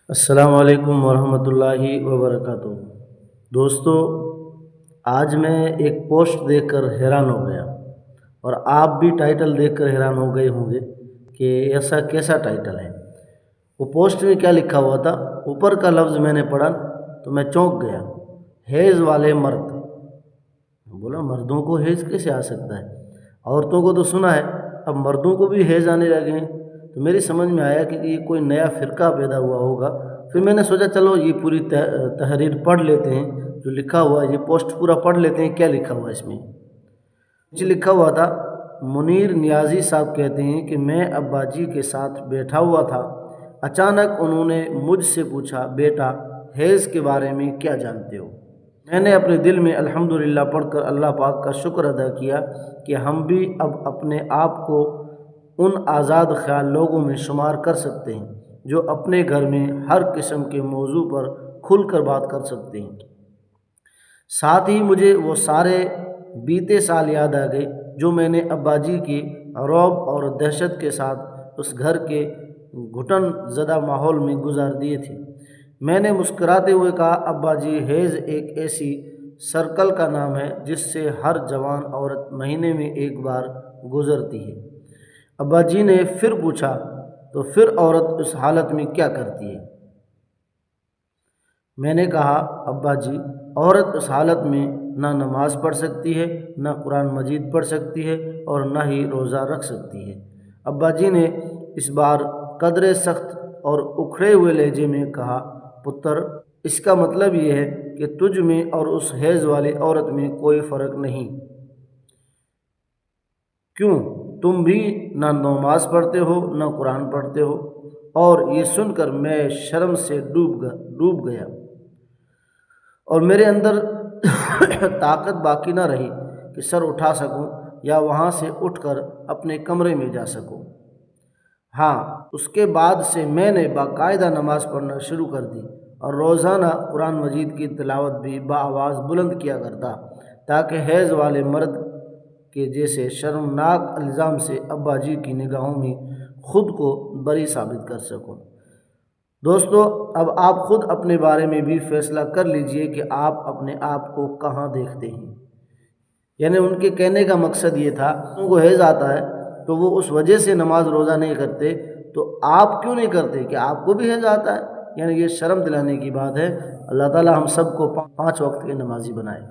السلام علیکم ورحمۃ اللہ وبرکاتہ۔ دوستو، آج میں ایک پوسٹ دیکھ کر حیران ہو گیا، اور آپ بھی ٹائٹل دیکھ کر حیران ہو گئے ہوں گے کہ ایسا کیسا ٹائٹل ہے۔ وہ پوسٹ میں کیا لکھا ہوا تھا؟ اوپر کا لفظ میں نے پڑھا تو میں چونک گیا، حیض والے مرد۔ بولا مردوں کو حیض کیسے آ سکتا ہے؟ عورتوں کو تو سنا ہے، اب مردوں کو بھی حیض آنے لگے ہیں۔ تو میری سمجھ میں آیا کہ یہ کوئی نیا فرقہ پیدا ہوا ہوگا۔ پھر میں نے سوچا چلو یہ پوری تحریر پڑھ لیتے ہیں جو لکھا ہوا ہے، یہ پوسٹ پورا پڑھ لیتے ہیں، کیا لکھا ہوا ہے اس میں۔ مجھے لکھا ہوا تھا، منیر نیازی صاحب کہتے ہیں کہ میں ابا جی کے ساتھ بیٹھا ہوا تھا، اچانک انہوں نے مجھ سے پوچھا، بیٹا حیض کے بارے میں کیا جانتے ہو؟ میں نے اپنے دل میں الحمدللہ پڑھ کر اللہ پاک کا شکر ادا کیا کہ ہم بھی اب اپنے آپ کو ان آزاد خیال لوگوں میں شمار کر سکتے ہیں جو اپنے گھر میں ہر قسم کے موضوع پر کھل کر بات کر سکتے ہیں۔ ساتھ ہی مجھے وہ سارے بیتے سال یاد آ گئے جو میں نے ابا جی کی رعب اور دہشت کے ساتھ اس گھر کے گھٹن زدہ ماحول میں گزار دیے تھے۔ میں نے مسکراتے ہوئے کہا، ابا جی حیض ایک ایسی سرکل کا نام ہے جس سے ہر جوان عورت مہینے میں ایک بار گزرتی ہے۔ ابا جی نے پھر پوچھا، تو پھر عورت اس حالت میں کیا کرتی ہے؟ میں نے کہا، ابا جی عورت اس حالت میں نہ نماز پڑھ سکتی ہے، نہ قرآن مجید پڑھ سکتی ہے، اور نہ ہی روزہ رکھ سکتی ہے۔ ابا جی نے اس بار قدرے سخت اور اکھڑے ہوئے لہجے میں کہا، پتر اس کا مطلب یہ ہے کہ تجھ میں اور اس حیض والی عورت میں کوئی فرق نہیں۔ کیوں؟ تم بھی نہ نماز پڑھتے ہو نہ قرآن پڑھتے ہو۔ اور یہ سن کر میں شرم سے ڈوب گیا، اور میرے اندر طاقت باقی نہ رہی کہ سر اٹھا سکوں یا وہاں سے اٹھ کر اپنے کمرے میں جا سکوں۔ ہاں، اس کے بعد سے میں نے باقاعدہ نماز پڑھنا شروع کر دی، اور روزانہ قرآن مجید کی تلاوت بھی بآواز بلند کیا کرتا، تاکہ حیض والے مرد کے جیسے شرمناک الزام سے ابا جی کی نگاہوں میں خود کو بری ثابت کر سکوں۔ دوستو، اب آپ خود اپنے بارے میں بھی فیصلہ کر لیجئے کہ آپ اپنے آپ کو کہاں دیکھتے ہیں۔ یعنی ان کے کہنے کا مقصد یہ تھا، ان کو حیض آتا ہے تو وہ اس وجہ سے نماز روزہ نہیں کرتے، تو آپ کیوں نہیں کرتے کہ آپ کو بھی حیض آتا ہے؟ یعنی یہ شرم دلانے کی بات ہے۔ اللہ تعالی ہم سب کو 5 وقت کے نمازی بنائے۔